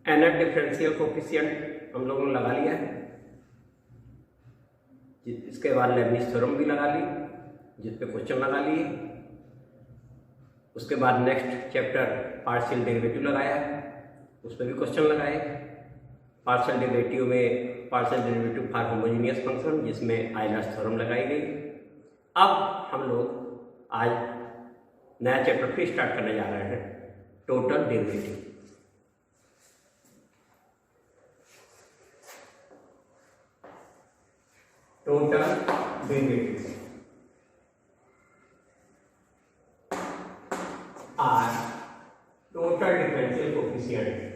nth differential coefficient हम लोगों ने लगा लिया है। इसके बाद लेबनिज थ्योरम भी लगा ली, जिस पे क्वेश्चन लगा लिए। उसके बाद नेक्स्ट चैप्टर पार्शियल डेरिवेटिव लगाया, उस पर भी क्वेश्चन लगाए। पार्शियल डेरिवेटिव में partial derivative for homogeneous function, जिसमें आयलर्स थ्योरम लगाई गई। अब हम लोग आज नया चैप्टर फिर स्टार्ट करने जा रहे हैं, total derivative. Total derivative or total differential coefficient.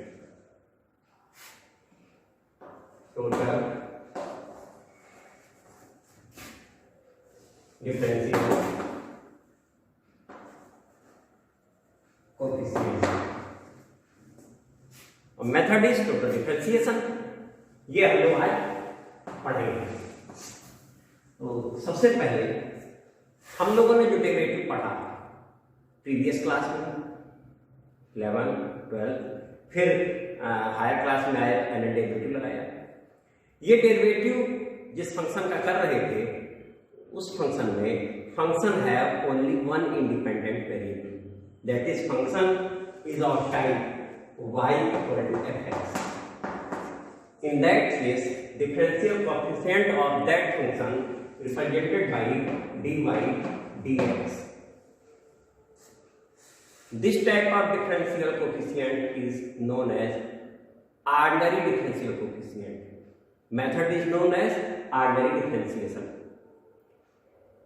Total differential coefficient. और मेथड इज टोटल डिफरेंशिएशन। ये हम लोग आज पढ़ेंगे। तो सबसे पहले हम लोगों ने जो डेरिवेटिव पढ़ा प्रीवियस क्लास में 11, 12, फिर हायर क्लास में आया एनएल डेरिवेटिव लगाया। ये डेरिवेटिव जिस फंक्शन का कर रहे थे, उस फंक्शन में function have only one independent variable, that is function is of type y equal to fx। In that case, differential coefficient of that function represented by dy dx. This type of differential coefficient is known as ordinary differential coefficient. Method is known as ordinary differentiation.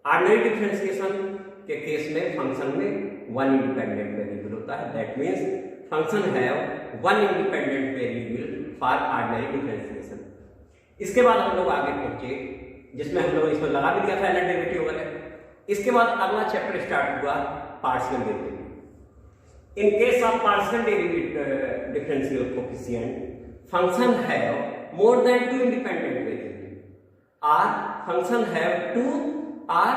Ordinary differentiation के case में function में one independent variable होता है। That means function have one independent variable for ordinary differentiation. इसके बाद हम लोग आगे पहुंचे, जिसमें हम लोग इसको लगा भी दिया था एनएल डेरिवेटिव वगैरह। इसके बाद अगला चैप्टर स्टार्ट हुआ partial derivative. In case of partial differential coefficient, function have more than two independent variable और function have two or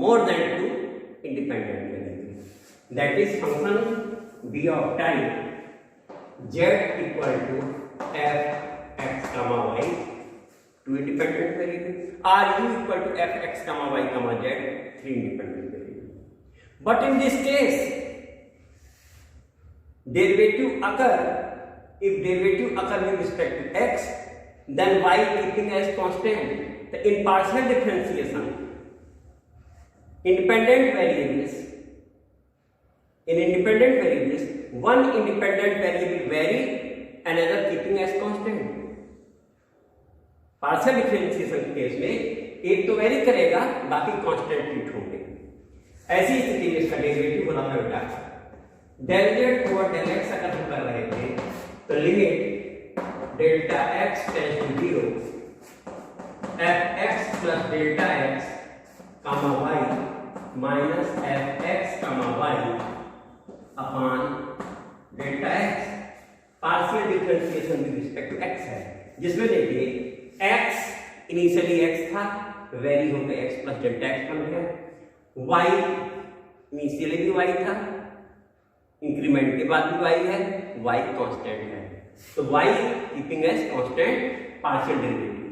more than two independent variables. That is function b of type z equal to f x comma y, two independent variables, or u equal to f x comma y comma z, three independent variables. But in this case, derivative occur, if derivative occur with respect to x, then y keeping as constant. In partial differentiation, independent variables, in independent variables, one independent variable vary, another keeping as constant. Partial differentiation के case में एक तो very करेगा, बाकी constant treat होंगे। ऐसी स्थिति में इसका डेरिवेटिव बना था बेटा del z over del x. अगर हम कर रहे थे तो limit delta x tends to 0 f x plus delta x comma y minus f x comma y upon delta x. Partial differentiation with respect to x है, जिसमें देखिए x initially x था, वेरी हो गया एक्स प्लस डेल्टा एक्स बन गया। Y initially भी y था, इंक्रीमेंट के बाद भी वाई है, वाई कांस्टेंट है, तो y keeping as constant partial derivative.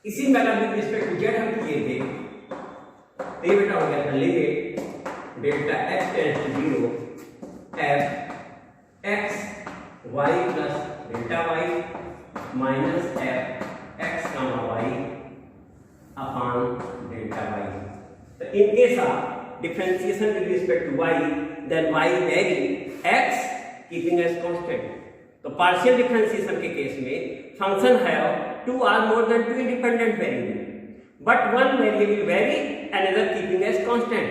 इसी matter with respect to z हम किए थे, ये बेटा हो गया था limit delta x tends to 0 f x y plus delta y minus f x comma y upon delta y. तो in case of differentiation with respect to y, then y vary, x keeping as constant. तो partial differentiation के case में function have two और more than two independent variable, but one variable vary, another keeping as constant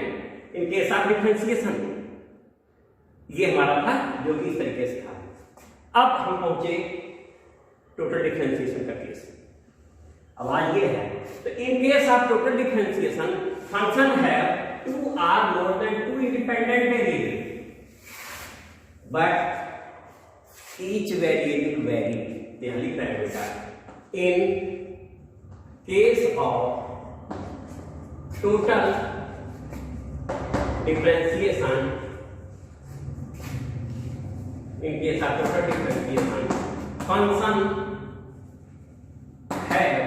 in case of differentiation। ये हमारा था जो कि इस तरीके से था। अब हम पहुंचे टोटल डिफरेंशिएशन का केस। अब आज ये है, तो in case of total differentiation function है टू और more than two independent variable, but each variable vary. ध्यान लिखना है बेटा, in case of total differentiation in case of total differentiation, function have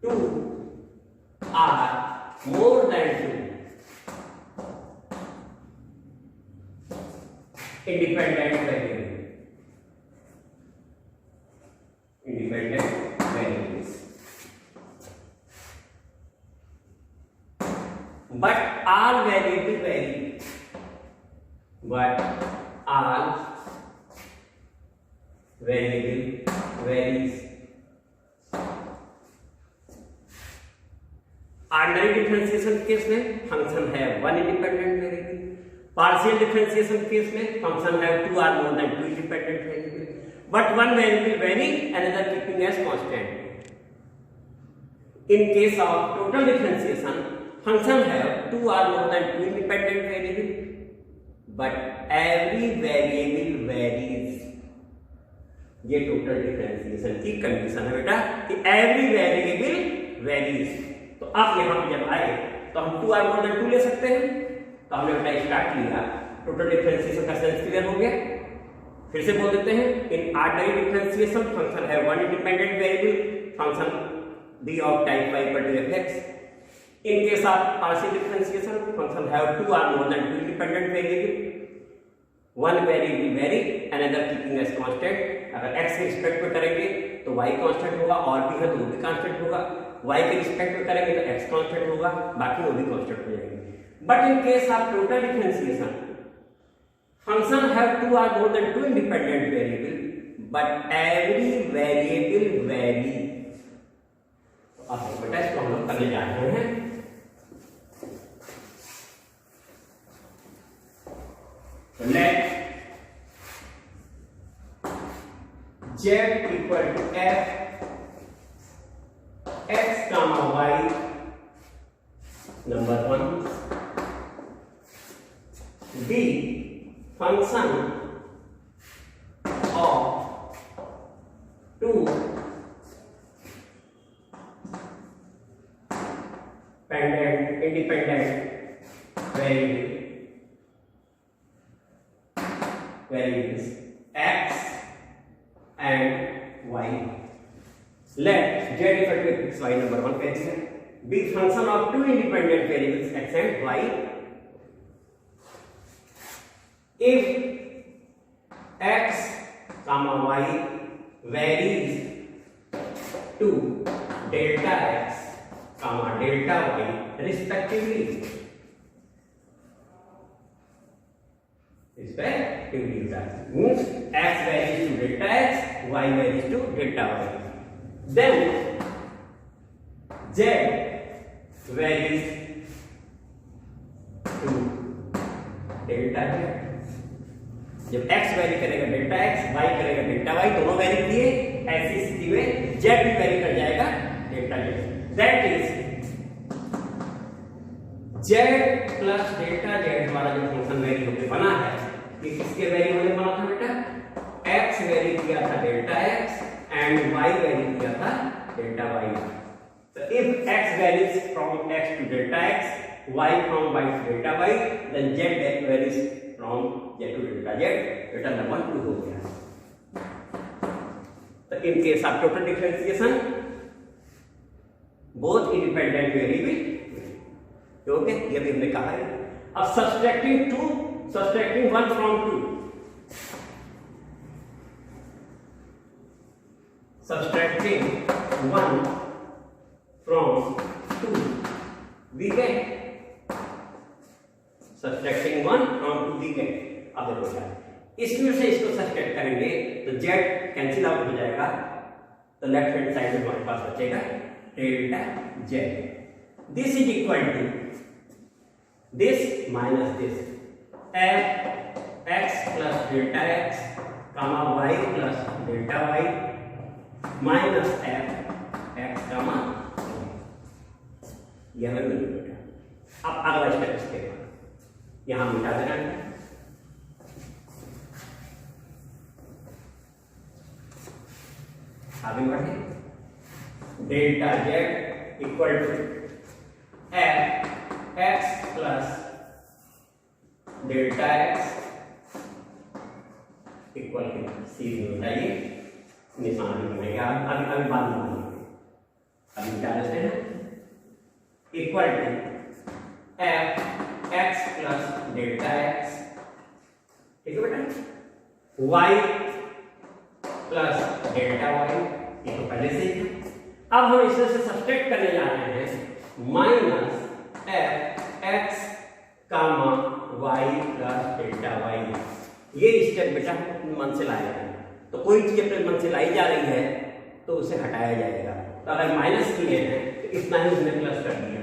two are more than two independent variables, but all variables vary. But all variable varies. Ordinary differentiation case में function है one independent variable, partial differentiation case में function है two or more than two independent variable, but one variable vary another keeping as constant. In case of total differentiation function है two or more than two independent variable, but every variable varies. ये total differentiation की condition है बेटा कि every variable varies. तो अब यहां पे जब आए तो हम 2 r more than 2 ले सकते हैं. तो हमने बेटा स्टार्ट लिया, टोटल डिफरेंशिएशन का सेंस क्लियर हो गया. फिर से बोल देते हैं, इन ऑर्डिनरी डिफरेंशिएशन फंक्शन है one independent variable, function b of type y equal to fx. In case of partial differentiation, function have two or more than two independent variable. One variable vary, another keeping as constant. अगर x के respect में करेंगे तो y constant होगा, और भी है तो वो भी कांस्टेंट होगा. y के रिस्पेक्ट में करेंगे तो x कांस्टेंट होगा, बाकी वो भी कांस्टेंट हो जाएंगे. But in case of total differentiation, function have two or more than two independent variable, but every variable vary. अब बेटा इसको हम लोग करने जा रहे हैं. Let z equal to f x comma y number 1 be function of two independent variables x and y. Let z equal to x y number 1 कहते हैं, be function of two independent variables x and y. If x comma y varies to delta x comma delta y respectively. Means x varies to delta x, y varies to delta y. Then z varies to delta z. जब x vary करेगा delta x, y करेगा delta y, दोनों vary किए, ऐसी स्थिति में z भी vary कर जाएगा delta z. That is z plus delta z हमारा जो फंक्शन वैरी होकर बना है, ये किसके वैरी होने बना था बेटा? x वैरी किया था delta x and y vary किया था delta y. So if x varies from x to delta x, y from y to delta y, then z varies from z to delta z. बेटा number 2 हो गया. तो in case of total differentiation, both independent variable. Okay, ये भी हमने कहा है. अब subtracting 1 from 2. Subtracting 1 from 2, we get. Subtracting 1 from 2 we get. अब देखो क्या, इसमें से इसको सब्ट्रैक्ट करेंगे तो z कैंसिल आउट हो जाएगा, तो लेफ्ट हैंड साइड में हमारे पास बचेगा delta z. This is equal to this minus this, f x plus delta x comma y plus delta y minus f x comma यह मिल बेटा. अब अगला स्टेप इसके बाद यहां मिटा देना है. आगे बढ़े. Delta z equal to f x plus delta x equal के सीधे हो जाइए, निशान भी बनेगा। अभी बात मानिए, अभी क्या लिखते हैं, equal to f x plus delta x, ठीक है बेटा, वाई प्लस डेल्टा वाई, ये तो पहले से ही है। अब हम इसमें से सब्सट्रैक्ट करने जा रहे हैं minus f x comma Y plus delta Y. ये स्टेप बेटा मन से लाया है, तो कोई चीज अपने मन से लाई जा रही है तो उसे हटाया जाएगा। तो अगर माइनस किए हैं तो इतना ही उसने प्लस कर दिया,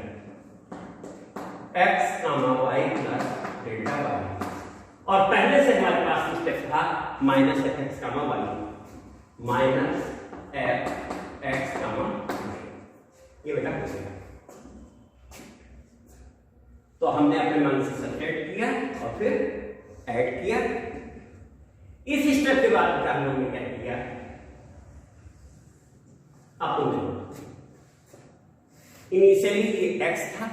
x comma Y plus delta Y. और पहले से हमारे पास स्टेप था minus f x comma y, minus f x comma Y, ये बेटा हो गया। तो हमने अपने मन से सब्ट्रैक्ट किया और फिर ऐड किया। इस स्टेप के बाद क्या हम लोगों ने क्या किया, आपको इनिशियली ये x था,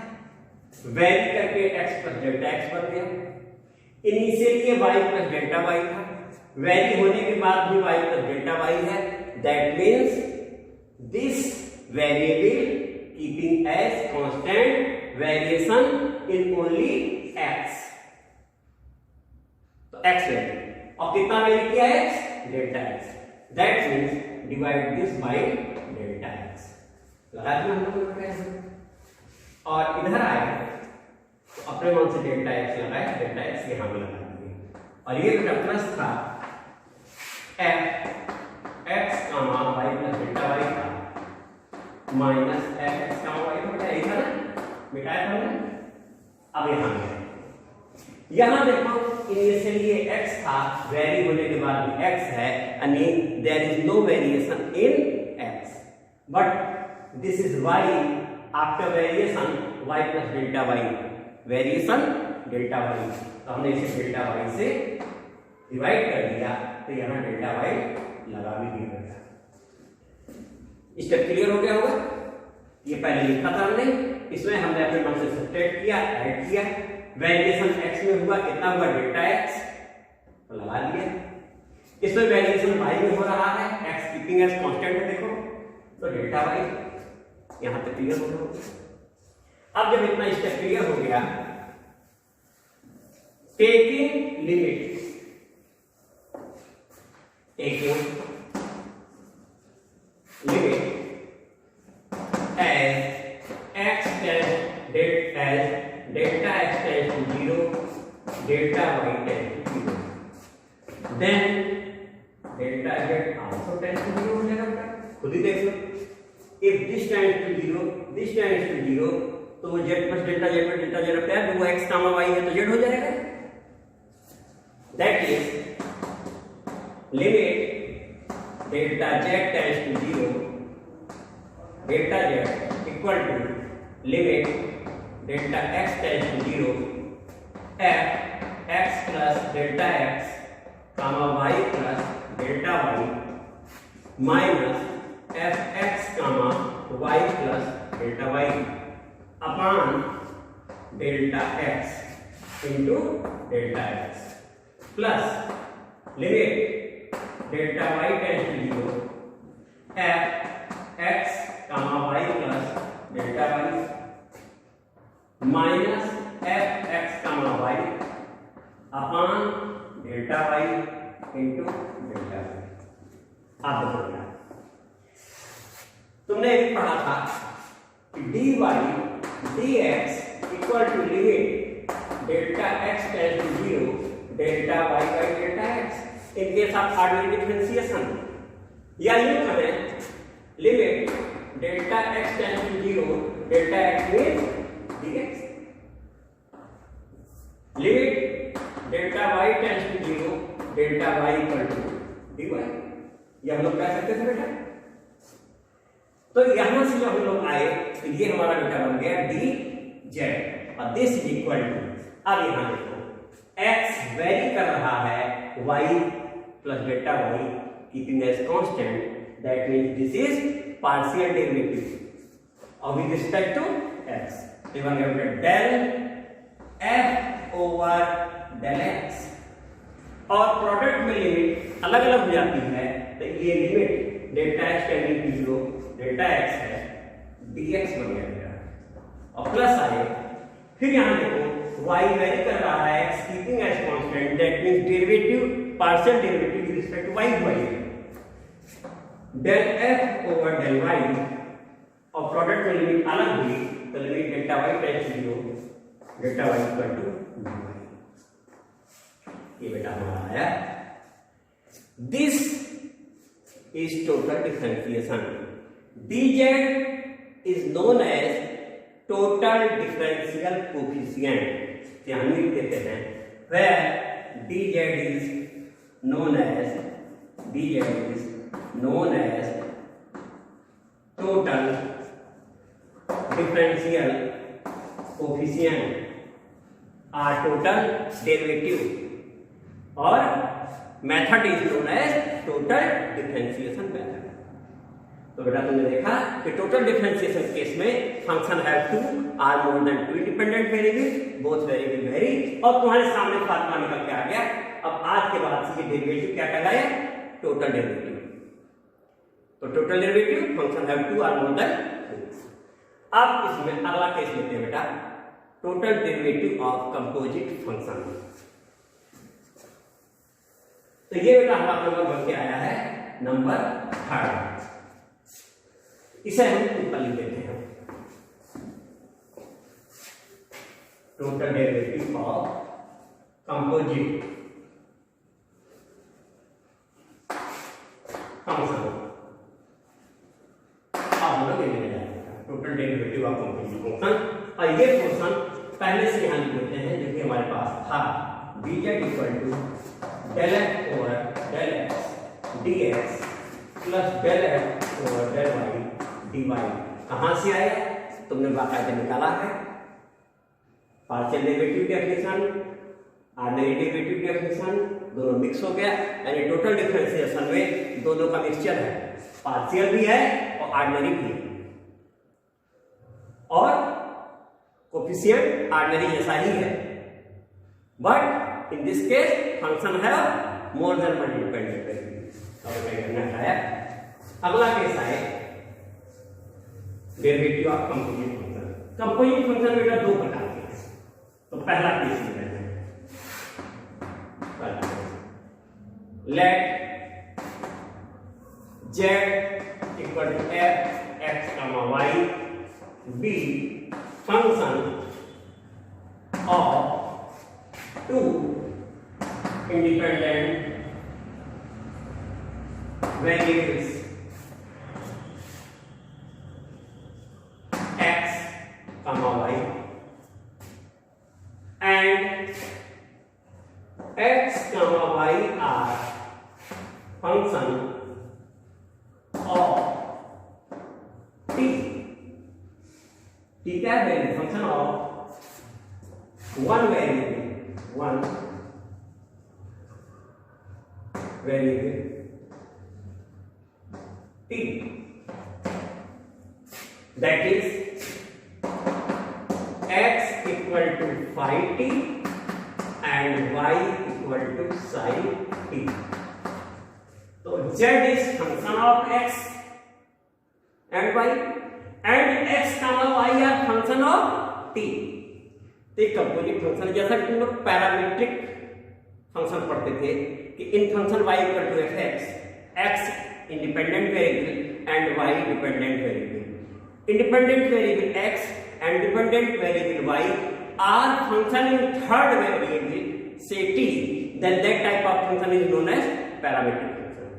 वेरी करके x प्लस डेल्टा एक्स बन गया। इनिशियली ये y प्लस डेल्टा y था, वेरी होने के बाद भी y प्लस डेल्टा y है। That means this variable keeping as constant variation in only x। तो x वैल्यू और कितना वेरी किया है, delta x। That means divide this by delta x, लगा दिया हम लोगों ने। और इधर आए तो अपने मन से डेल्टा x लगाए, डेल्टा x यहां पे लगा दिए। और ये बेटा प्लस था f x comma y plus delta y था, minus f x comma y बेटा यही था ना, मिटाया था हमने। अब यहां देखो इनिशियली ये x था, वेरी होने के बाद भी x है, यानी there is no variation in x, but this is y after variation y plus delta y, variation delta y। तो हमने इसे डेल्टा y से डिवाइड कर दिया, तो यहां डेल्टा y लगा भी दिया। स्टेप क्लियर हो गया होगा। ये पहले लिखा था हमने, इसमें हमने अपने मन से सब्ट्रैक्ट किया, ऐड किया। वेरिएशन x में हुआ, कितना हुआ, डेल्टा x, तो लगा दिया। इसमें वेरिएशन y में हो रहा है, x कीपिंग एज कांस्टेंट है, देखो, तो डेल्टा y यहां तक क्लियर हो गया। अब जब इतना स्टेप क्लियर हो गया, taking limit, taking limit as x tends delta x tends to 0, delta y tends to 0, then delta z also tends to 0 हो जाएगा। खुद ही देख लो, if this tends to 0, this tends to 0, तो z plus delta z पर delta z रखता है, तो वो x कामा y है तो z हो जाएगा। That is limit delta z tends to 0, delta z equal to limit delta x tends to 0, f x plus delta x comma y plus delta y minus f x comma y plus delta y upon delta x into delta x plus limit delta y tends to 0, f x comma y plus delta y minus f x comma y upon delta y into delta y। आप देखो, तुमने एक पढ़ा था कि dy dx equal to limit delta x tends to 0, delta y by delta x in case of ordinary differentiation, या यूं करें limit delta x tends to 0, delta x means dx, limit delta y tends to 0, delta y equal to dy। ये हम लोग कह सकते थे बेटा। तो यहां से जब हम लोग आए तो ये हमारा बेटा बन गया dz और दिस इज इक्वल टू, अब यहां देखो x वेरी कर रहा है y plus delta y keeping as constant, that means this is partial derivative और विद रिस्पेक्ट टू x, तो बन गया del f over del x। और प्रोडक्ट में लिमिट अलग अलग हो जाती है, तो ये limit delta x tending to 0 delta x है dx बन गया और प्लस आए। फिर यहाँ देखो y वेरी कर रहा है x keeping as constant, that means derivative partial derivative with respect to y हुआ है del f over del y और प्रोडक्ट में लिमिट अलग हुई, तो limit delta y tends to 0 delta y equal to dy। ये बेटा हमारा आया। This is total differentiation. dz is known as total differential coefficient। ध्यान में देते हैं where dz is known as total differential coefficient or total derivative और method is known as total differentiation method. तो बेटा तुमने देखा कि टोटल डिफरेंशिएशन केस में function have two or more than two independent variable, both variable vary, और तुम्हारे सामने फार्मूला निकल के आ गया। अब आज के बाद से ये डेरिवेटिव क्या कहलाया? Total derivative. तो total derivative function have two or more than. अब इसमें अगला केस लेते हैं बेटा, total derivative of composite function. तो ये बेटा हमारा नंबर बन के आया है नंबर 3। इसे हम ऊपर लिख देते हैं, total derivative of composite function. अब हम लोग लेने जाएंगे total derivative of composite function, और ये फंक्शन पहले से यहां लिख देते हैं जो कि हमारे पास था, dz equal to del f over del x dx plus del f over del y dy। कहां से आया? तुमने बाकायदा निकाला है। Partial derivative definition, ordinary derivative definition दोनों मिक्स हो गया, यानी टोटल डिफरेंशिएशन में दोनों का मिक्सचर है, पार्शियल भी है और ऑर्डिनरी भी है, और कोफिशिएंट ऑर्डिनरी जैसा ही है, but in this case function have more than one independent variable। अब क्या करना है? अगला केस है derivative of composite function. Composite function बेटा दो प्रकार के हैं। तो पहला केस लेते हैं, let z equal to f x, y be function of two independent variables x, y, and x, y are function of t। t क्या है? Function of one variable t, that is x equal to phi t and y equal to psi t। तो z is function of x and y and x y are function of t। तो composite function जैसा कि तुम लोग parametric function पढ़ते थे कि in function y equal to f(x), x independent variable and y dependent variable. Independent variable x and dependent variable y are function in third variable से t, then that type of function is known as parametric function,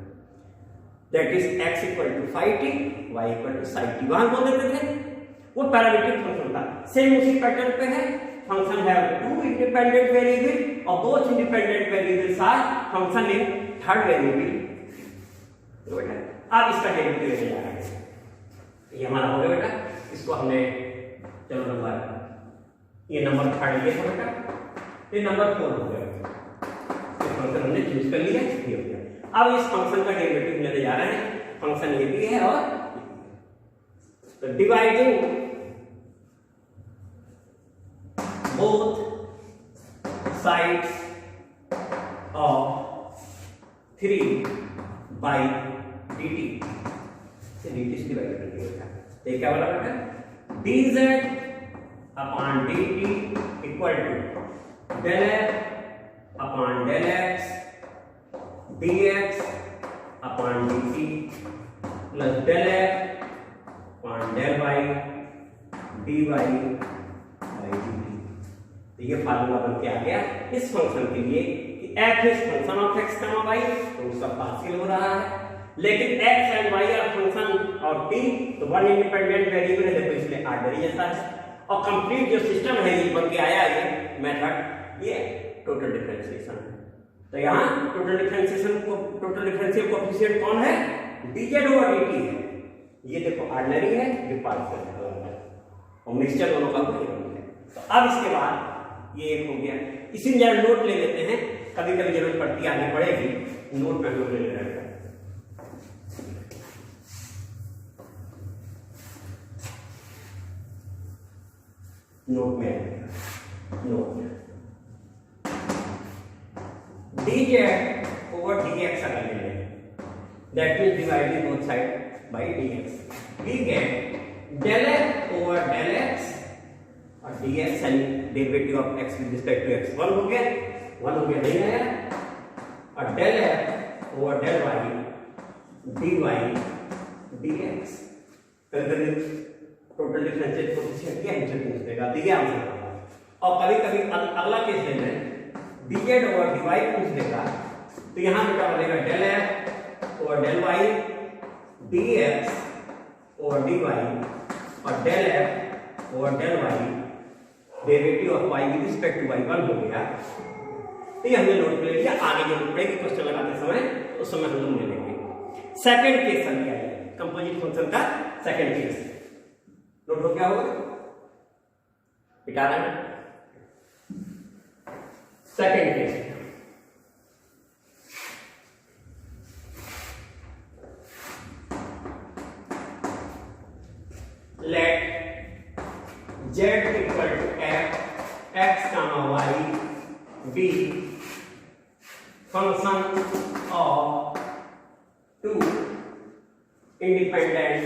that is x equal to phi t, y equal to psi t। वहां बोल देते थे वो parametric function था। Same उसी pattern पे है, function have two independent variable or both independent variables are function in third variable। तो बेटा अब इसका डेरिवेटिव लेने जा रहे हैं, ये हमारा हो गया बेटा। इसको हमने चलो नंबर, ये नंबर 3 ये था बेटा, ये नंबर 4 हो गया। ये फंक्शन हमने चूज कर लिया, ये हो गया। अब इस फंक्शन का डेरिवेटिव लेने जा रहे हैं, फंक्शन ये भी है और तो dividing both sides of 3/dt से dt से डिवाइड कर दिया। तो ये क्या बोला बेटा, dz upon dt equal to del f upon del x dx upon dt plus del f upon del y dy by dt। तो ये फार्मूला बन के आ गया इस फंक्शन के लिए कि f is function of x, y, तो उसका पार्शियल हो रहा है, लेकिन x and y are function of t, तो वन इंडिपेंडेंट वेरिएबल है, देखो इसलिए ऑर्डर जैसा है। और कंप्लीट जो सिस्टम है ये बन के आया, ये मेथड, ये टोटल डिफरेंशिएशन है। तो यहाँ टोटल डिफरेंशियल कोएफिशिएंट कौन है, dz ओवर dt है। ये देखो ऑर्डिनरी है, ये पार्शियल है, और मिक्सचर दोनों का कोई नहीं है। तो अब इसके बाद ये एक हो गया, इसी में जरा नोट ले लेते हैं, कभी कभी जरूरत पड़ती है, आगे पड़ेगी, नोट में हम ले ले रहे हैं। नोट में dz ओवर dx अगर ले लें, that means dividing both side by dx, we get del f over del x और dx यानी derivative of x with respect to x 1 हो गया नहीं आया, और del f over del y dy dx। Total differential coefficient क्या interchange देगा, तो ये आंसर होगा। और कभी कभी अगला केस ले लें, dz ओवर dy पूछ देगा, तो यहां बेटा बनेगा del f over del y dx over dy और del f over del y derivative of y with respect to y 1 हो गया। तो ये हमने नोट ले लिया, आगे जरूरत पड़ेगी क्वेश्चन लगाते समय, उस समय हम लोग ले लेंगे। सेकंड केस हम क्या है, कंपोजिट फंक्शन का सेकंड केस नोट हो, क्या होगा, बिटा रहे हैं। Second case, let z equal to f x comma y be function of two independent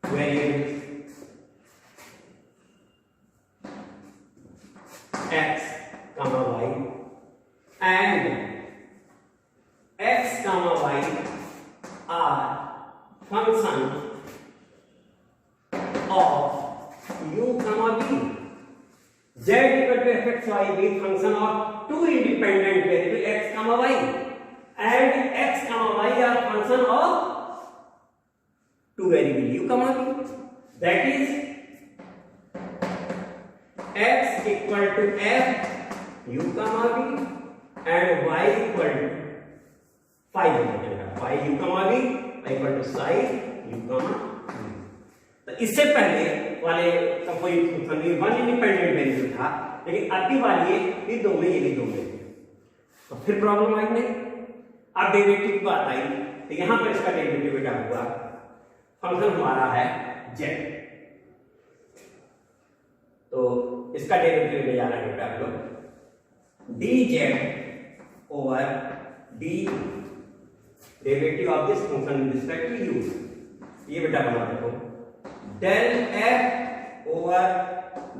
variables x comma y, and x comma y are function of u comma v. Z equal to fxy be function of two independent variables x comma y, and x comma y are function of two variable u comma v. That is x equal to f u comma v and y equal to phi u comma v equal to psi u comma v। तो इससे पहले वाले composite function में one independent variable था, लेकिन अभी वाली ये दो में, ये भी दो में, तो फिर प्रॉब्लम आई नहीं। अब डेरिवेटिव की बात आई, तो यहां पर इसका डेरिवेटिव क्या हुआ, फंक्शन हमारा है z, तो इसका डेरिवेटिव ले जाना है बेटा आप लोग, dz over d derivative of this function with respect to u, ये बेटा बना देखो, del f over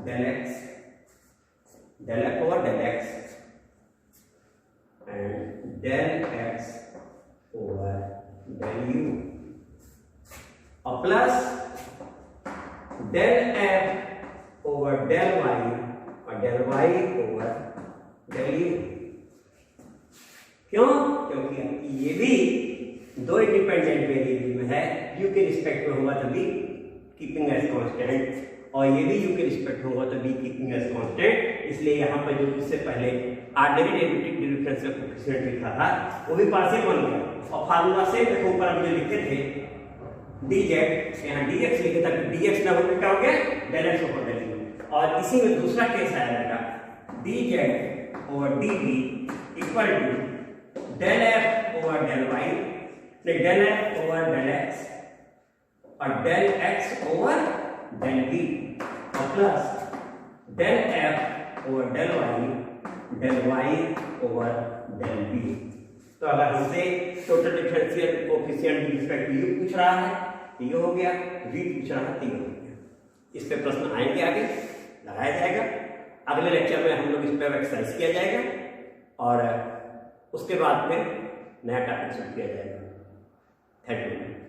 del x, del f over del x and del x over del u, और plus del f over del y और del y over del u। क्यों? क्योंकि ये भी दो इंडिपेंडेंट वेरिएबल में है, u के रिस्पेक्ट में होगा तभी कीपिंग एज कांस्टेंट, और ये भी u के रिस्पेक्ट होगा तभी कीपिंग एज कांस्टेंट। इसलिए यहाँ पर जो इससे पहले ऑर्डिनरी डेरिवेटिव डिफरेंशियल कोएफिशिएंट लिखा था वो भी पार्शियल बन गया, और फार्मूला से देखो ऊपर हम जो लिखे थे dz, यहाँ dx लिखे था, dx ना होकर क्या हो गया del x over del u। और इसी में दूसरा केस आया बेटा, dz over dt equal to del f over del y, del f over del x और del x over del v, और plus del f over del y del y over del v। तो अगर हमसे total differential coefficient respect u पूछ रहा है तो ये हो गया, v पूछ रहा है तो ये हो गया। इस पे प्रश्न आएंगे, आगे लगाया जाएगा। अगले लेक्चर में हम लोग इस पे एक्सरसाइज किया जाएगा और उसके बाद में नया टॉपिक शुरू किया जाएगा। Thank you.